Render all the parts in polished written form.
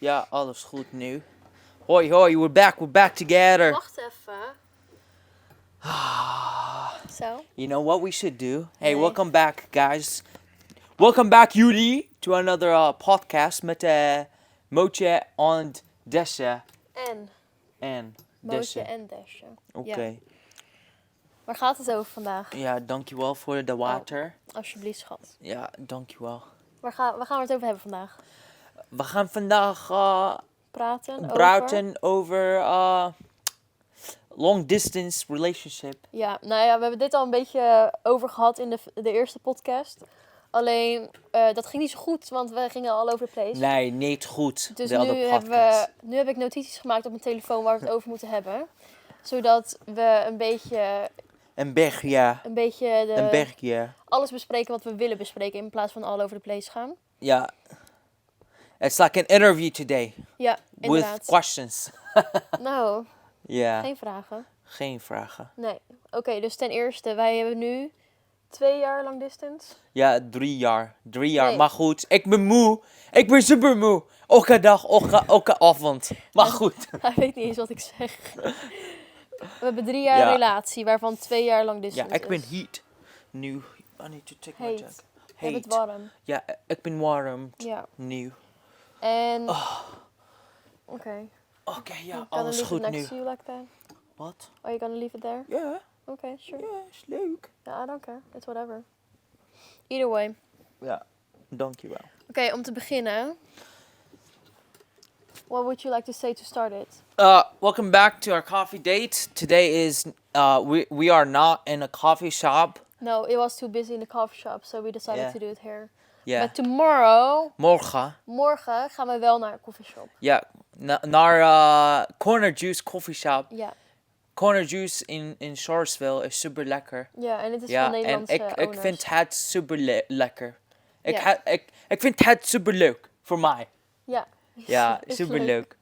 Ja, alles goed nu. Hoi, hoi, we're back together. Wacht even. Zo. You know what we should do? Hey, Nee. welcome back, guys. Welcome back, jullie, to another podcast met Mootje en Desje. En Desje. Mootje en Desje. Oké. Ja. Waar gaat het over vandaag? Ja, dankjewel voor de water. Alsjeblieft, schat. Ja, dankjewel. Waar gaan we het over hebben vandaag? We gaan vandaag Praten over long distance relationship. Ja, nou ja, we hebben dit al een beetje over gehad in de eerste podcast. Alleen, dat ging niet zo goed, want we gingen al over de place. Nee, niet goed. Dus de andere podcast. nu heb ik notities gemaakt op mijn telefoon waar we het over moeten hebben. Zodat we een beetje Een bergje. alles bespreken wat we willen bespreken. In plaats van all over the place gaan. Ja. It's like an interview today. Ja, inderdaad. With questions. Nou, Ja. geen vragen. Geen vragen. Nee. Oké, dus ten eerste, wij hebben nu 2 jaar lang distance. Ja, 3 jaar. 3 jaar. Nee. Maar goed, ik ben moe. Ik ben super moe. Elke dag, elke avond. Maar goed. Hij weet niet eens wat ik zeg. We hebben 3 jaar Ja. relatie, waarvan 2 jaar lang distance Ja, ik ben is. heat. Nu. I need to take my Heet. jacket. Je bent Heet. warm. Ja, ik ben warm. Ja. Nu. En... Oké. Oké, ja, Gonna alles leave goed it next nu. to you like that? Wat? Are you gonna leave it there? Ja, Okay, sure. ja, is leuk. Yeah, I don't care. It's whatever. Either way. Ja, dankjewel. Oké, om te beginnen. What would you like to say to start it? Welcome back to our coffee date. Today is we are not in a coffee shop. No, it was too busy in the coffee shop, so we decided Yeah. to do it here. Yeah. But tomorrow, Morgen. gaan we wel naar een coffee shop. Ja, naar Corner Juice Coffee Shop. Ja. Corner Juice in Shoresville is super lekker. Ja, en het is Ja, van en Nederlandse ik owners. vind het super lekker. Ja. Ik vind het super leuk. Voor mij. Ja. Ja, Is super leuk. leuk.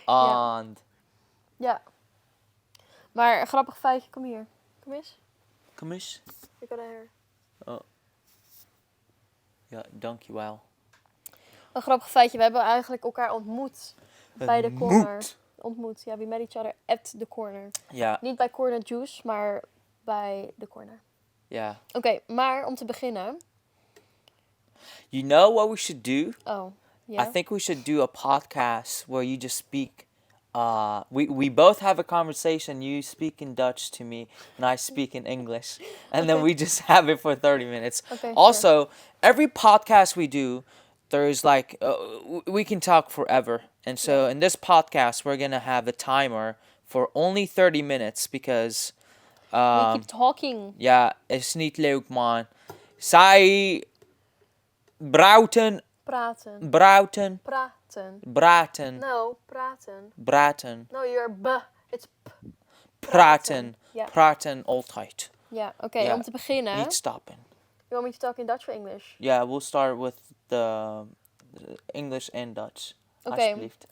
Ja. En Ja. Maar een grappig feitje, kom hier. Kom eens. kom eens. Ik got hair. Ja, dankjewel. Een grappig feitje, we hebben eigenlijk elkaar ontmoet bij de corner. Ontmoet, ja, we met each other at the corner. Ja, Niet bij Corner Juice, maar bij de corner. ja. Oké, maar om te beginnen. You know what we should do? Oh, ja. I think we should do a podcast where you just speak. We both have a conversation. You speak in Dutch to me, and I speak in English, and then we just have it for 30 minutes. Okay, Also, every podcast we do, there's like we can talk forever, and so in this podcast we're gonna have a timer for only 30 minutes because We keep talking. ja, is niet leuk man. Zij braten. Praten. Braten. Praten. No, you're b. It's p. Praten. Ja. Praten altijd. Ja, oké, Ja. om te beginnen. Niet stoppen. You want me to talk in Dutch or English? Yeah, we'll start with the English and Dutch. Okay, Alsjeblieft.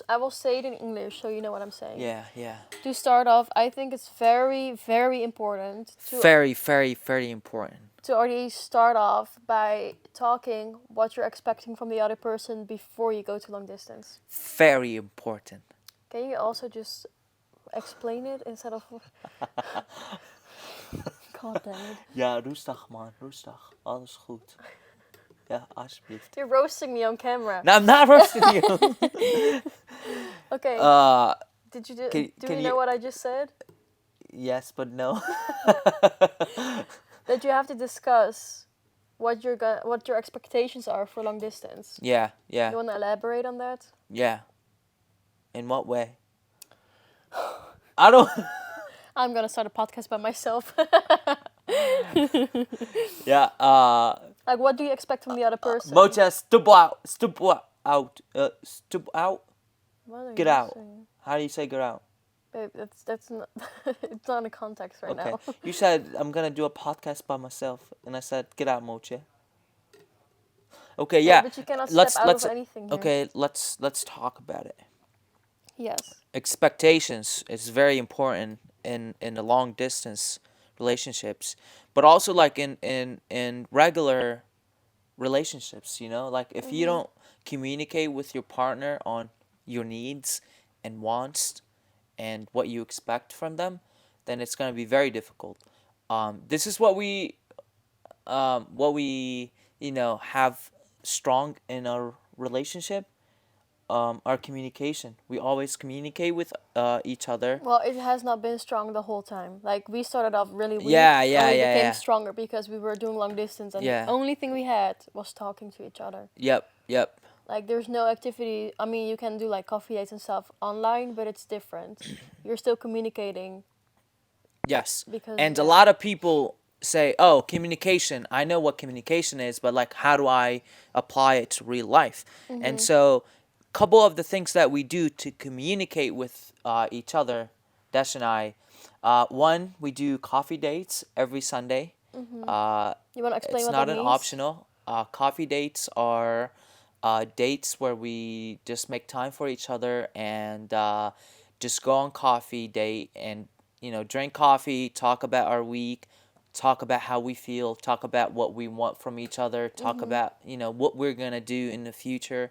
I will say it in English so you know what I'm saying. Yeah. To start off, I think it's very, very important Very important. to already start off by talking what you're expecting from the other person before you go to long distance. Very important. Can you also just explain it instead of... God damn it. Ja, rustig man, rustig. Alles goed. Ja, alsjeblieft. You're roasting me on camera. No, I'm not roasting you. Okay, Can you you- know what I just said? Yes, but no. That you have to discuss what your expectations are for long distance. Yeah. You want to elaborate on that? Yeah. In what way? I don't... I'm gonna start a podcast by myself. Yeah, Like, what do you expect from the other person? Mocha, step out. Step out. What are Get you out. saying? How do you say get out? Babe, that's not it's not in the context right Okay. now. You said I'm gonna do a podcast by myself, and I said get out, Mocha. Okay, yeah. But you cannot let's step out of anything here. okay. Let's talk about it. Yes. Expectations is very important in the long distance relationships, but also like in regular relationships. You know, like if you don't communicate with your partner on your needs and wants and what you expect from them, then it's going to be very difficult. This is what we have strong in our relationship. Our communication. We always communicate with each other. Well, it has not been strong the whole time. Like we started off really weak, Yeah, and yeah, we yeah, became yeah. stronger because we were doing long distance, and Yeah. the only thing we had was talking to each other. Yep, yep. Like there's no activity. I mean, you can do like coffee dates and stuff online, but it's different. You're still communicating Yes. because And a yeah. lot of people say, "Oh, communication. I know what communication is, but like how do I apply it to real life?" And so couple of the things that we do to communicate with each other, Dash and I, one, we do coffee dates every Sunday. You want to explain It's what not that an means? optional. Coffee dates are dates where we just make time for each other and just go on coffee date and drink coffee, talk about our week, talk about how we feel, talk about what we want from each other, talk about what we're gonna do in the future.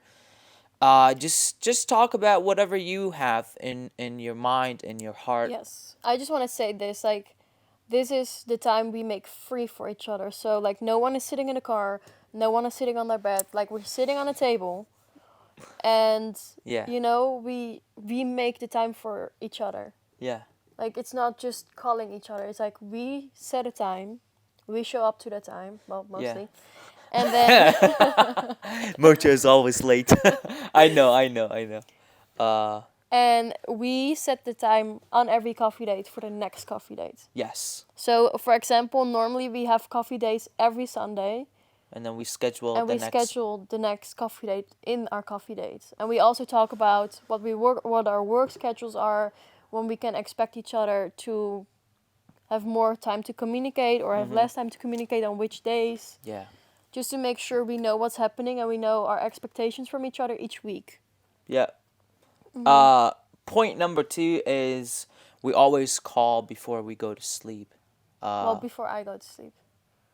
Just talk about whatever you have in your mind and your heart. Yes. I just want to say this, like, this is the time we make free for each other. So, like, no one is sitting in a car, no one is sitting on their bed. Like, we're sitting on a table, and Yeah, we make the time for each other. yeah. Like, it's not just calling each other. It's like we set a time, we show up to that time. Well, mostly, and then Mocha is always late. I know, I know, I know. and we set the time on every coffee date for the next coffee date. Yes. So, for example, normally we have coffee dates every Sunday, And then we schedule and the we next. schedule the next coffee date in our coffee dates. And we also talk about what our work schedules are, when we can expect each other to have more time to communicate or have less time to communicate on which days, Yeah. just to make sure we know what's happening and we know our expectations from each other each week. Yeah. Point number 2 is we always call before we go to sleep. Well, before I go to sleep.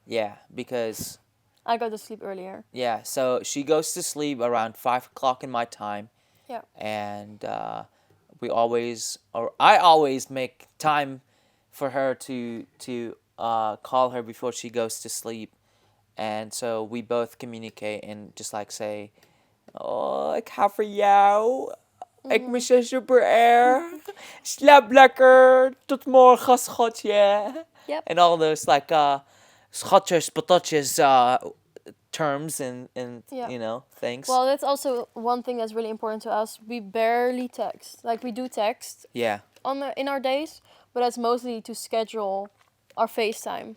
Yeah, because I go to sleep earlier. yeah, so she goes to sleep around 5 o'clock in my time, Yeah. and I always make time for her to call her before she goes to sleep, and so we both communicate and just like say, "Oh, ik ga voor jou. Ik mis je super erg. Slaap lekker. Tot morgen, schatje." Yep. And all those like schatjes, patatjes terms and Yeah. things. Well, that's also one thing that's really important to us. We barely text. Like we do text Yeah. in our days, but that's mostly to schedule our FaceTime,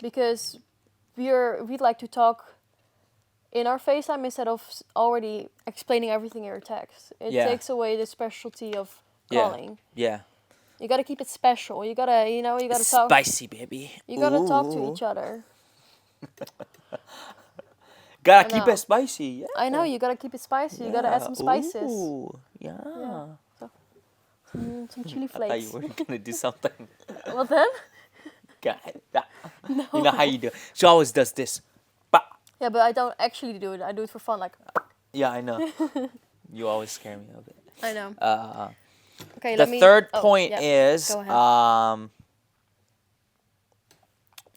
because we'd like to talk in our FaceTime instead of already explaining everything in your text. It Yeah. takes away the specialty of Yeah. calling. Yeah. You gotta keep it special. You gotta talk. Spicy, baby. You gotta talk to Ooh. each other. Gotta I keep know. it spicy. Yeah. I know you gotta keep it spicy. You gotta add some spices. Ooh. Yeah. Some chili I thought you flakes. were gonna do something. What then? God, that. You know how you do it. She always does this. Bah. Yeah, but I don't actually do it. I do it for fun. Like, Yeah, I know. You always scare me a bit. I know. Okay, The let me. third oh, point yeah. is Go ahead.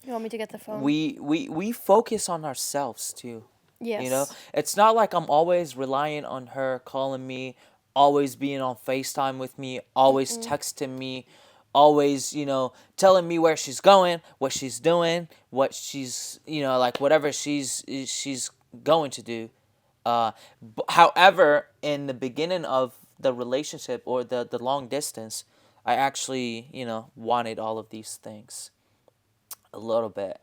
You want me to get the phone? we focus on ourselves too. Yes. You know, it's not like I'm always relying on her calling me, always being on FaceTime with me, always texting me, always, telling me where she's going, what she's doing, what she's, like whatever she's going to do. However, in the beginning of the relationship or the long distance, I actually, wanted all of these things a little bit.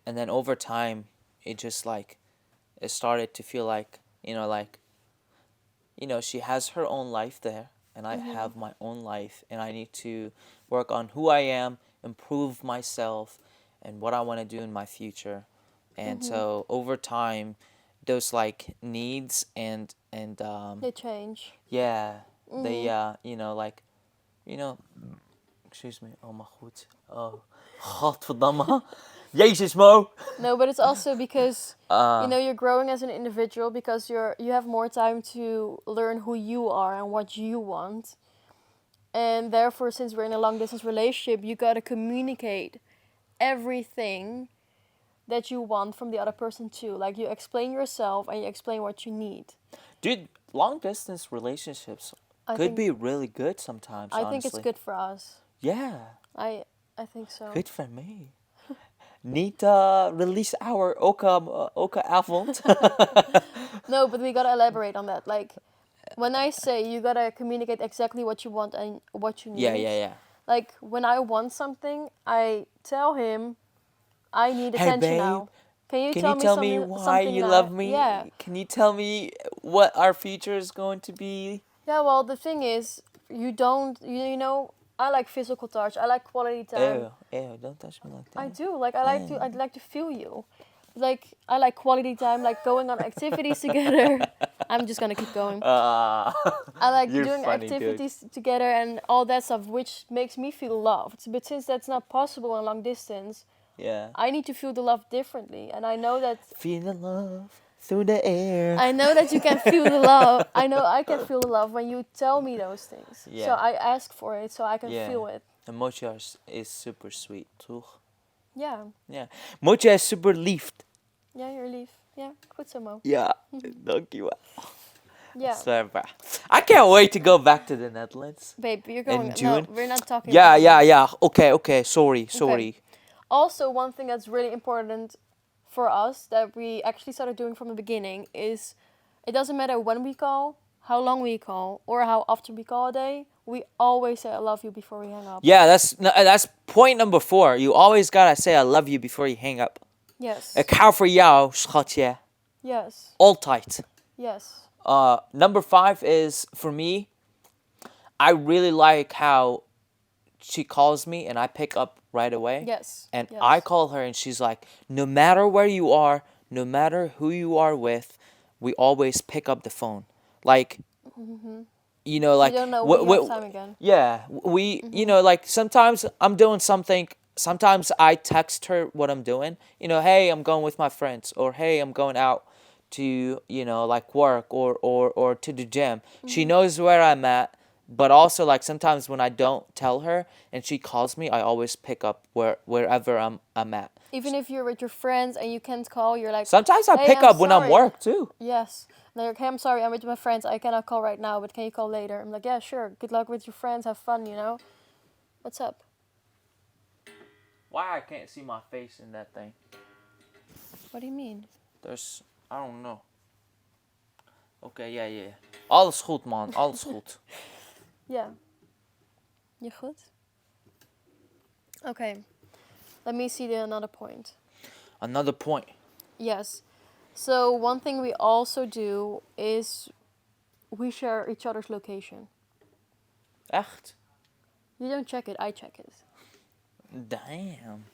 And then over time, it just like, it started to feel like, she has her own life there, and I have my own life, and I need to work on who I am, improve myself, and what I want to do in my future. And so over time, those like needs and They change. yeah, they like, excuse me, oh my goed, oh, godverdamme. Jezus, Mo. No, but it's also because Uh, you're growing as an individual because you have more time to learn who you are and what you want. And therefore, since we're in a long distance relationship, you got to communicate everything that you want from the other person too. Like you explain yourself and you explain what you need. dude, long distance relationships I could think be really good sometimes, I think it's honestly. good for us. Yeah, I I think so. good for me. Niet release our Oka avond. No, but we gotta elaborate on that. Like when I say you gotta communicate exactly what you want and what you Yeah, need. yeah, yeah. Like when I want something, I tell him I need Hey, attention babe, now. Can you can you tell me tell me why something you now? love Yeah. me? Can you tell me what our future is going to be? Yeah, well, the thing is, I like physical touch. I like quality time. Ew, ew, don't touch me like I that. do. Like I'd like to feel you. Like I like quality time, like going on activities together. I'm just gonna keep going. Ah, I like you're doing funny, dude. activities together and all that stuff, which makes me feel loved. But since that's not possible in long distance, Yeah. I need to feel the love differently. And I know that Feel the love through the air. you can feel the love. I know I can feel the love when you tell me those things. So Yeah. I ask for it so I can Yeah. feel it. En Mocha is super sweet, toch? Yeah. Ja. Mocha is super lief. Yeah, you're lief. Yeah, goed zo, Mo. Ja, dankjewel. Yeah. Zwaar. I can't wait to go back to the Netherlands. Babe, you're going. In June? No, we're not talking Yeah, about yeah, this. yeah. Okay. Sorry. Also, one thing that's really important for us that we actually started doing from the beginning is it doesn't matter when we call, how long we call, or how often we call a day. We always say I love you before we hang up. Yeah, that's point number 4. You always gotta say I love you before you hang up. Yes. Ik hou voor jou, schatje. Yes. Altijd. Yes. Number 5 is, for me, I really like how she calls me and I pick up right away. Yes. And yes. I call her and she's like, no matter where you are, no matter who you are with, we always pick up the phone. Like, you know, like... You don't know when you have time again. Yeah, you know, like sometimes I'm doing something. Sometimes I text her what I'm doing. You know, hey, I'm going with my friends, or hey, I'm going out to, you know, like work or to the gym. She knows where I'm at, but also like sometimes when I don't tell her and she calls me, I always pick up wherever I'm at. Even if you're with your friends and you can't call, you're like. Sometimes I hey, pick I'm up when I'm sorry. work too. Yes. And they're like, hey, I'm sorry, I'm with my friends. I cannot call right now, but can you call later? I'm like, yeah, sure. Good luck with your friends. Have fun, you know? What's up? Why I can't see my face in that thing? What do you mean? I don't know. Okay, yeah. Alles goed, man. Alles goed. Yeah. Je goed? Okay. Let me see another point. Another point. Yes. So one thing we also do is we share each other's location. Echt? You don't check it, I check it. Damn.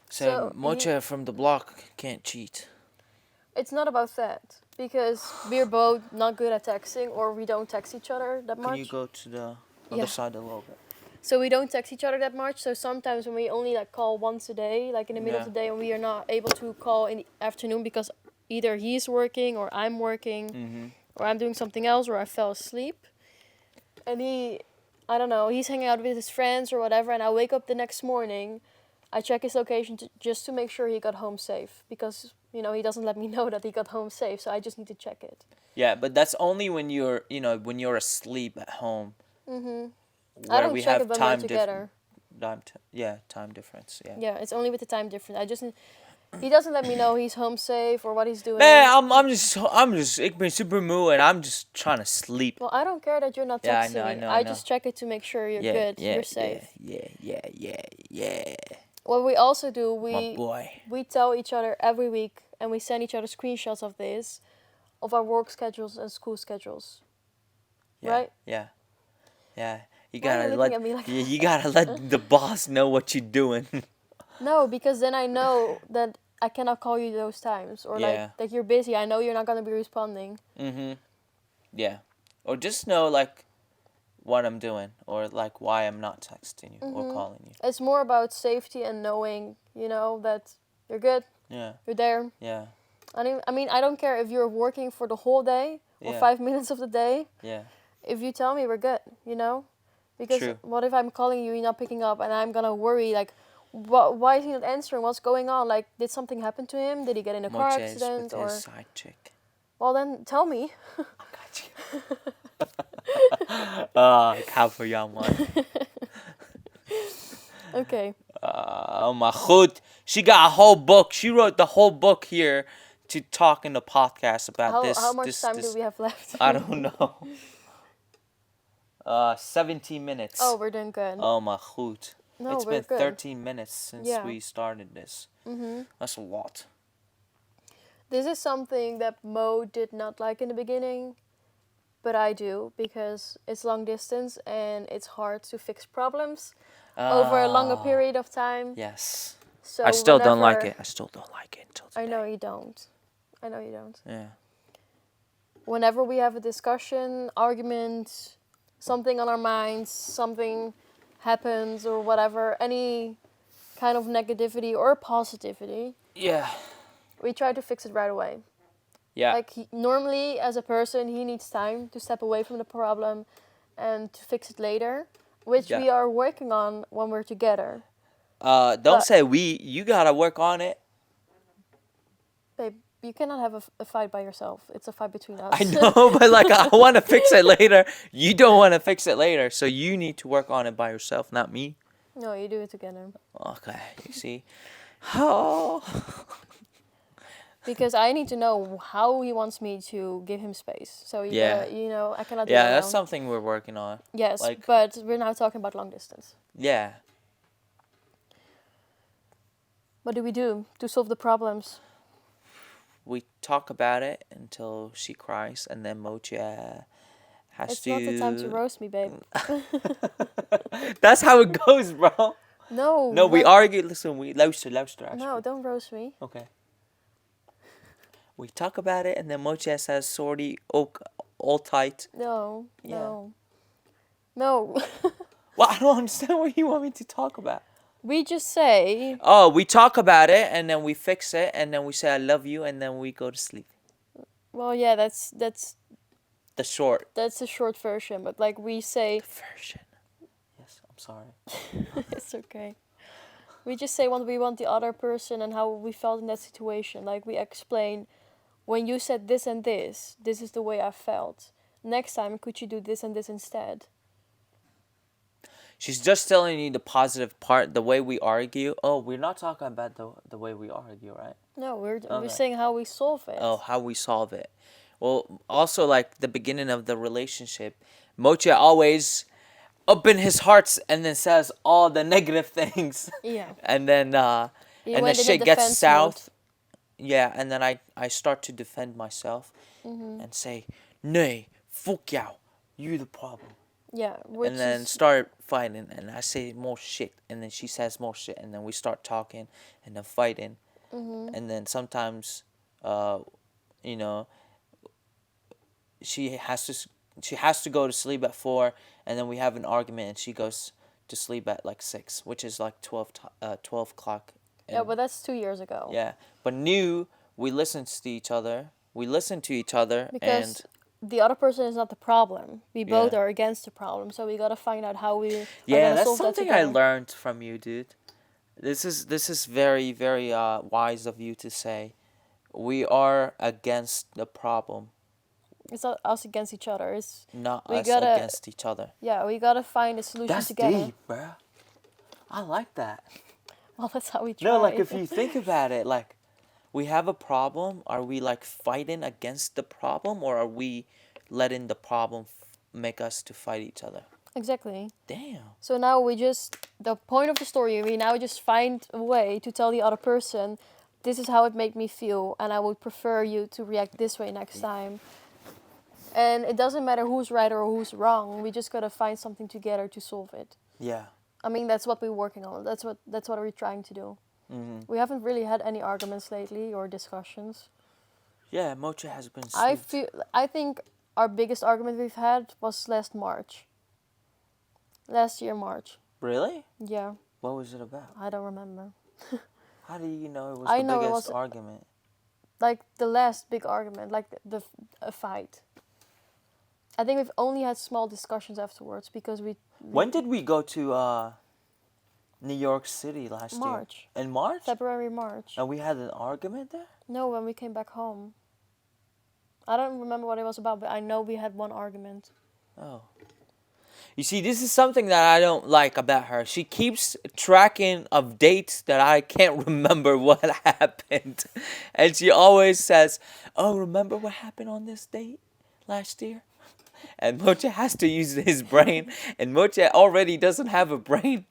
So, So Mocha from the block can't cheat. It's not about that. Because we're both not good at texting or we don't text each other that much. Can you go to the Yeah. other side a little bit? So we don't text each other that much. So sometimes when we only like call once a day, like in the middle of Yeah. the day, and we are not able to call in the afternoon because either he's working or I'm working or I'm doing something else or I fell asleep. And I don't know, he's hanging out with his friends or whatever. And I wake up the next morning, I check his location just to make sure he got home safe because, you know, he doesn't let me know that he got home safe. So I just need to check it. Yeah, but that's only when you're asleep at home. I don't check it when we're together. Time difference. Yeah. Yeah, it's only with the time difference. He doesn't let me know he's home safe or what he's doing. Man, I'm just ik ben super moe and I'm just trying to sleep. Well, I don't care that you're not Yeah, I texting know, I me. know, I just check it to make sure you're good, you're safe. Yeah. What we also do, My boy. we tell each other every week and we send each other screenshots of this, of our work schedules and school schedules. Yeah, Right? Yeah. You Why are gotta you looking at me like that? you gotta let the boss know what you're doing. No, because then I know that I cannot call you those times or Yeah. like that you're busy. I know you're not gonna be responding. Yeah. Or just know like what I'm doing or like why I'm not texting you or Mhm. calling you. It's more about safety and knowing, you know, that you're good, Yeah. you're there. Yeah. I mean, I don't care if you're working for the whole day or Yeah. 5 minutes of the day. Yeah. If you tell me, we're good, you know? Because True. what if I'm calling you, you're not picking up, and I'm gonna worry, like, why is he not answering? What's going on? Like, did something happen to him? Did he get in a car Moche is accident? with his Or, side chick. well, then tell me. I got you. Kapoyaman. Okay. Oh my goed. She got a whole book. She wrote the whole book here to talk in the podcast about How much time do this. we have left? I don't know. 17 minutes. Oh, we're doing good. Oh my goed. No, It's we're been good. 13 minutes since Yeah. we started this. Mhm. That's a lot. This is something that Mo did not like in the beginning, but I do because it's long distance and it's hard to fix problems over a longer Ah, period of time. Yes. So I still don't like whenever- it. I still don't like it until I today. know you don't. I know you don't. Yeah. Whenever we have a discussion, argument, something on our minds, something happens or whatever, any kind of negativity or positivity, Yeah. we try to fix it right away. Yeah. Like normally, as a person, he needs time to step away from the problem and to fix it later, which Yeah. we are working on when we're together. Don't But- say we. You gotta work on it. Babe, you cannot have a fight by yourself. It's a fight between us. I know, but like I want to fix it later. You don't want to fix it later, so you need to work on it by yourself, not me. No, you do it together. Okay, you see. Oh. Because I need to know how he wants me to give him space. So Yeah. you know, I cannot do Yeah, that that's alone. something we're working on. Yes, like- but we're now talking about long distance. Yeah. What do we do to solve the problems? We talk about it until she cries, and then Mocha has It's to. not the time to roast me, babe. That's how it goes, bro. No. No, we but- argue. Listen, we luister, actually. No, don't roast me. Okay. We talk about it, and then Mocha says, "Sorry, all tight." No. Yeah. No. No. Well, I don't understand what you want me to talk about. We just say, Oh, we talk about it, and then we fix it, and then we say, "I love you," and then we go to sleep. well, yeah, that's The short a short version, but like we say, version. Yes, I'm sorry. it's okay. We just say what we want the other person and how we felt in that situation. Like we explain, when you said this and this is the way I felt. Next time, could you do this and this instead? She's just telling you the positive part, the way we argue. Oh, we're not talking about the way we argue, right? No, we're Okay. saying how we solve it. Oh, how we solve it. Well, also like the beginning of the relationship, Mocha always open his hearts and then says all the negative things, Yeah. and then You and the went in a shit gets defense south. Yeah, and then I start to defend myself Mm-hmm. and say, "Nay, fuck you, you the problem." Yeah, which And then is start fighting, and I say more shit, and then she says more shit, and then we start talking, and then fighting, mm-hmm. and then sometimes, you know, she has to go to sleep at 4, and then we have an argument, and she goes to sleep at like 6, which is like 12 o'clock. Yeah, And- but that's 2 years ago. yeah, but new we listen to each other. We listen to each other, Because and the other person is not the problem. We both Yeah. are against the problem, so we gotta find out how we are yeah, gonna that's solve that something I together. learned from you, dude. This is very very wise of you to say. We are against the problem, It's not us against each other. It's not We us gotta- against each other. yeah, we gotta find a solution That's together. deep, bruh. I like that. Well, that's how we try. No, like if you think about it, like we have a problem, are we like fighting against the problem, or are we letting the problem make us to fight each other? Exactly. Damn. So now the point of the story, we now just find a way to tell the other person, this is how it made me feel, and I would prefer you to react this way next time. And it doesn't matter who's right or who's wrong. We just gotta find something together to solve it. Yeah. I mean, that's what we're working on. That's what we're trying to do. Mm-hmm. We haven't really had any arguments lately or discussions. Yeah, Mocha has been. I sweet. think our biggest argument we've had was last March. Last year, March. Really? Yeah, What was it about? I don't remember. How do you know it was I the know it biggest was argument? like the last big argument, like a fight. I think we've only had small discussions afterwards because we When did we go to New York City last year? March, In March? February, March. And we had an argument there? No, when we came back home. I don't remember what it was about, but I know we had one argument. Oh. You see, this is something that I don't like about her. She keeps tracking of dates that I can't remember what happened. And she always says, "Oh, remember what happened on this date last year?" And Mocha has to use his brain, and Mocha already doesn't have a brain.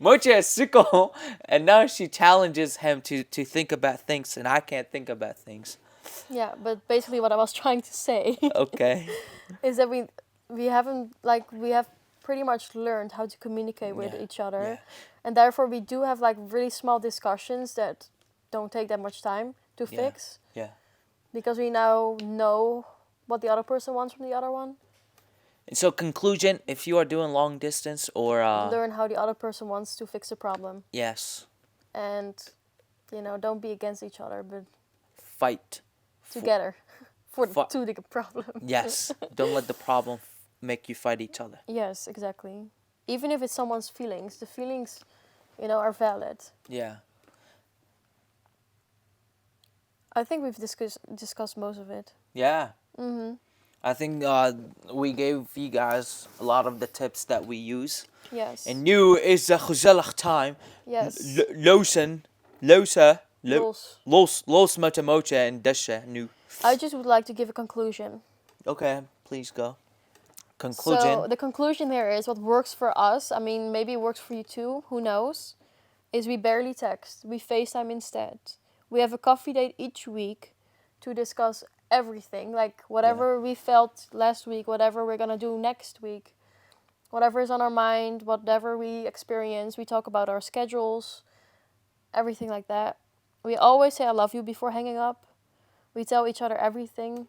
Mocha is sickle, and now she challenges him to think about things, and I can't think about things. Yeah, but basically what I was trying to say Okay. is that we haven't like we have pretty much learned how to communicate with Yeah, each other, yeah. and therefore we do have like really small discussions that don't take that much time to Yeah. fix Yeah. because we now know what the other person wants from the other one. And so, conclusion: if you are doing long distance or Learn how the other person wants to fix a problem, yes, and don't be against each other, but fight. together for Fu- to the problem. Yes, don't let the problem make you fight each other. Yes, exactly. Even if it's someone's feelings, the feelings, are valid. Yeah. I think we've discussed most of it. Yeah. Mhm. I think we gave you guys a lot of the tips that we use. Yes. And nu is de gezellig time. Yes. Losen. Los met de mocha en desje nu. I just would like to give a conclusion. Okay, please go. Conclusion. So the conclusion here is what works for us. I mean, maybe it works for you too. Who knows? Is we barely text. We FaceTime instead. We have a coffee date each week to discuss everything, like whatever we felt last week, whatever we're gonna do next week, whatever is on our mind, whatever we experience. We talk about our schedules, everything like that. We always say "I love you" before hanging up. We tell each other everything.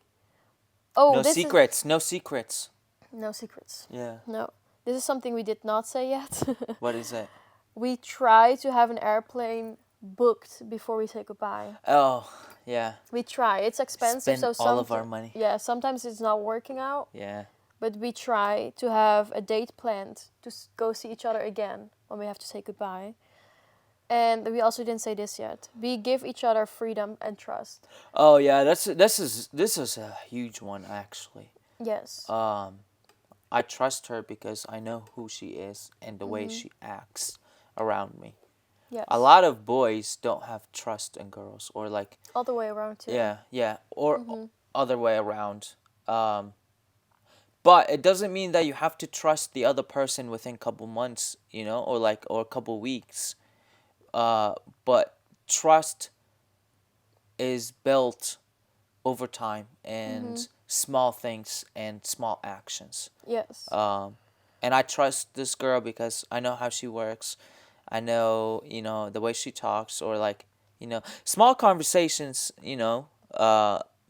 Oh, No this secrets. No secrets. no secrets. Yeah. No, this is something we did not say yet. What is it? We try to have an airplane booked before we say goodbye. Oh, yeah. We try. It's expensive, Spend so all of our money. Yeah, sometimes it's not working out. Yeah. But we try to have a date planned to go see each other again when we have to say goodbye. And we also didn't say this yet. We give each other freedom and trust. Oh yeah, this is a huge one actually. Yes. I trust her because I know who she is and the way she acts around me. Yes. A lot of boys don't have trust in girls, or like Other way around too. yeah, or other way around. But it doesn't mean that you have to trust the other person within a couple months, or a couple weeks. But trust is built over time and small things and small actions. Yes. And I trust this girl because I know how she works. I know, the way she talks, or like, small conversations,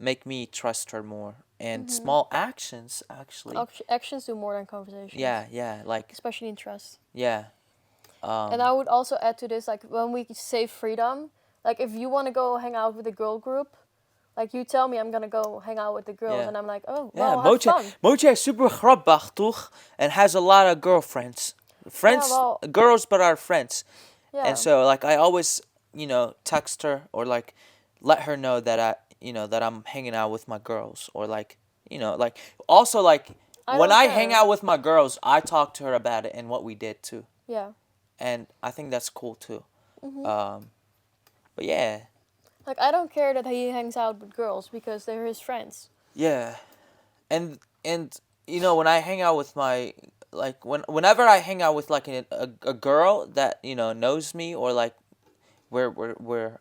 make me trust her more. And small actions, actually. Actions do more than conversations. Yeah, like, Especially in trust. yeah. And I would also add to this, like when we say freedom, like if you want to go hang out with a girl group, like you tell me I'm gonna go hang out with the girls, Yeah. and I'm like, oh, Yeah, well, have fun. Mocha is super grappig, toch? And has a lot of girlfriends. Friends, well- girls, but are friends. Yeah. And so, like, I always, text her or, like, let her know that that I'm hanging out with my girls. Or, like, like, also, like, I when don't I care. hang out with my girls, I talk to her about it and what we did, too. Yeah. And I think that's cool, too. But, yeah. Like I don't care that he hangs out with girls because they're his friends. Yeah, and when I hang out with whenever I hang out with like a girl that knows me, or like we're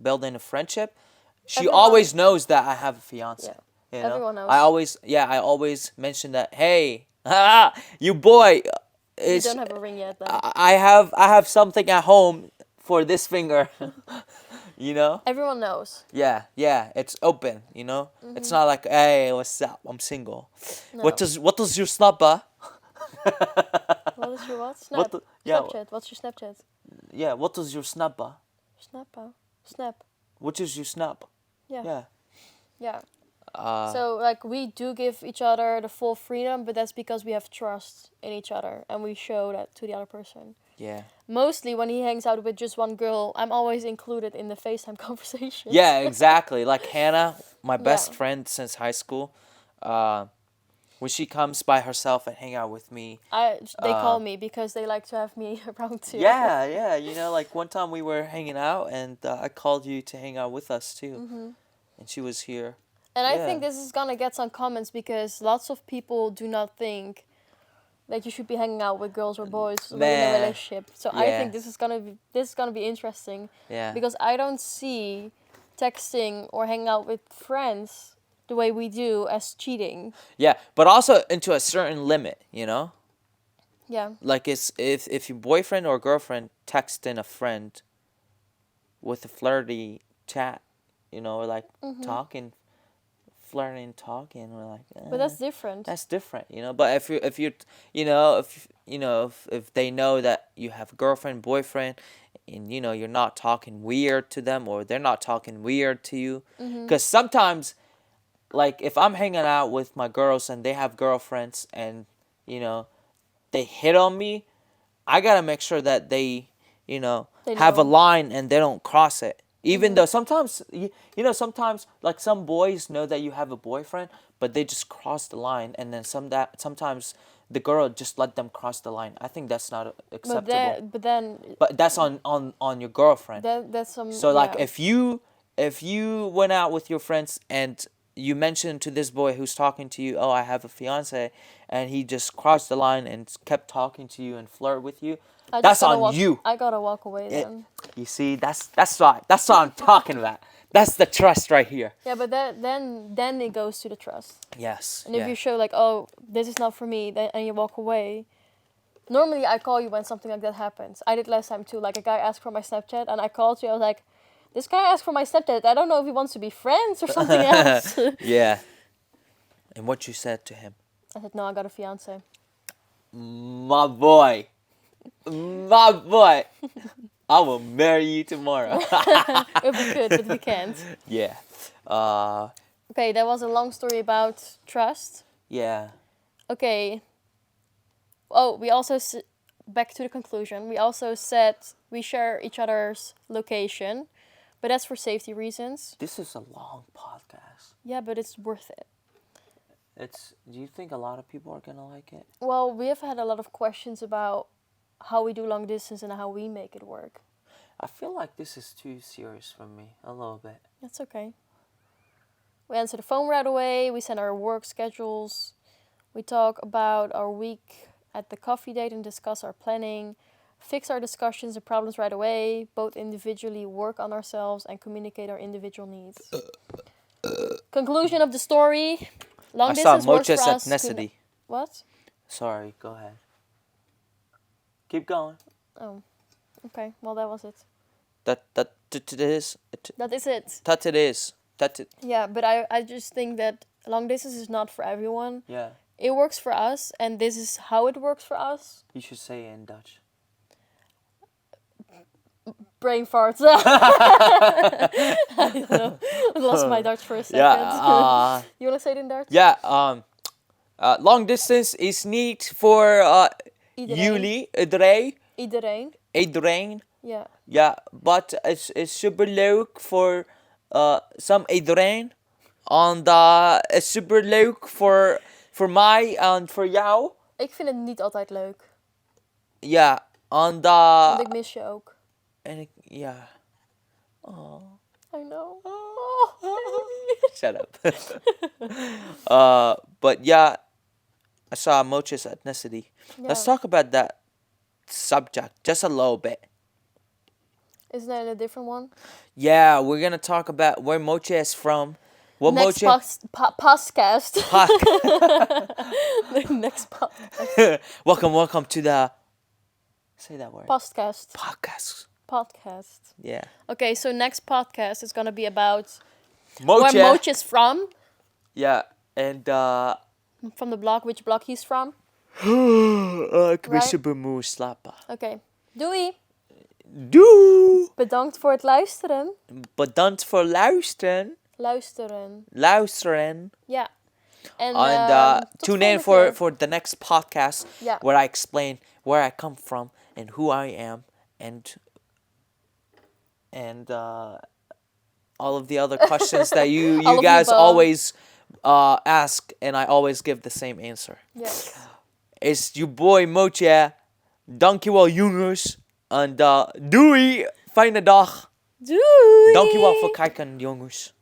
building a friendship, she Everyone- always knows that I have a fiance. Yeah. You know? Everyone knows. I always mention that. Hey, you boy, You don't have a ring yet, then. I have something at home for this finger. Everyone knows. Yeah, it's open, It's not like, hey, what's up? I'm single. No. What does your snapper? is your what? What Snap. the, yeah, Snapchat. What's your Snapchat? yeah. What is your snap? Snap. Snap. What is your snap? Yeah. Yeah. Yeah. Uh, So like we do give each other the full freedom, but that's because we have trust in each other and we show that to the other person. yeah. Mostly when he hangs out with just one girl, I'm always included in the FaceTime conversations. Yeah, exactly. Like Hannah, my best Yeah. friend since high school. Uh, when she comes by herself and hang out with me. They call Uh, me because they like to have me around too. yeah, yeah. You know, like one time we were hanging out and I called you to hang out with us too, Hmm. and she was here. And I Yeah. think this is gonna get some comments because lots of people do not think that you should be hanging out with girls or boys when in a Nah. relationship. So I Yeah. think this is gonna be interesting Yeah. because I don't see texting or hanging out with friends the way we do as cheating. Yeah, but also into a certain limit, you know? Yeah. Like it's if your boyfriend or girlfriend texting a friend with a flirty chat, you know, or like talking, flirting, talking, we're like, But that's different. that's different, you know. But if you you know if they know that you have a girlfriend, boyfriend, and you know you're not talking weird to them or they're not talking weird to you, because sometimes like if I'm hanging out with my girls and they have girlfriends and you know they hit on me, I gotta make sure that they you know They have a know. line and they don't cross it. Even though sometimes you know sometimes like some boys know that you have a boyfriend, but they just cross the line, and then sometimes the girl just let them cross the line. I think that's not acceptable. But then But that's on your girlfriend. that's some So like yeah. if you went out with your friends and you mentioned to this boy who's talking to you, oh, I have a fiance, and he just crossed the line and kept talking to you and flirt with you, I just that's gotta on walk, you. I gotta walk away It, then. you see, that's what I'm talking about. That's the trust right here. Yeah, but then it goes to the trust. Yes. And if Yeah. you show like, oh, this is not for me, then and you walk away. Normally, I call you when something like that happens. I did last time too. Like a guy asked for my Snapchat, and I called you. I was like, this guy asked for my Snapchat. I don't know if he wants to be friends or something else. Yeah. And what you said to him? I said, no, I got a fiance. My boy. My boy. I will marry you tomorrow. If we could, but we can't. Yeah. Okay, that was a long story about trust. Yeah. Okay. Oh, we also back to the conclusion. We also said we share each other's location, but that's for safety reasons. This is a long podcast. Yeah, but it's worth it. Do you think a lot of people are gonna like it? Well, we have had a lot of questions about how we do long distance and how we make it work. I feel like this is too serious for me, a little bit. That's okay. We answer the phone right away. We send our work schedules. We talk about our week at the coffee date and discuss our planning. Fix our discussions and problems right away. Both individually work on ourselves and communicate our individual needs. Conclusion of the story. Long I saw distance works for Mocha's us. ethnicity. What? Sorry, go ahead. Keep going. Oh, okay. Well, that was it. That it is. That is it. That it is. That it. Yeah, but I just think that long distance is not for everyone. Yeah. It works for us, and this is how it works for us. You should say it in Dutch. Brain farts. I don't know. I lost my Dutch for a second. Yeah. You want to say it in Dutch? Yeah. Long distance is niet voor Iedereen. jullie, Iedereen. iedereen. Yeah. Ja, but it's super leuk voor some iedereen. En is super leuk voor mij en voor jou. Ik vind het niet altijd leuk. Ja, en Want ik mis je ook. en ik, ja. Oh. I know. Shut up. But yeah, I saw Mocha's ethnicity. Yeah. Let's talk about that subject just a little bit. Isn't that a different one? Yeah, we're gonna talk about where Mocha is from. What Next Mocha? podcast. The next podcast. welcome to the. Say that word. Podcast. Podcast. Yeah. Okay, so next podcast is gonna be about Mocha. where Moch is from. Yeah, and From the block, which block he's from. Ik ben super moe slapen. Oké. Doei. Doei! Bedankt voor het luisteren. Bedankt voor luisteren. Luisteren. Ja. En And tot tune volgende in keer. for the next podcast Ja. where I explain where I come from and who I am and all of the other questions that you All of the guys above. always ask, and I always give the same answer. Yes. It's your boy Mocha. Dankjewel jongens. En doei. Fijne dag. Doei. Dankjewel voor kijken jongens.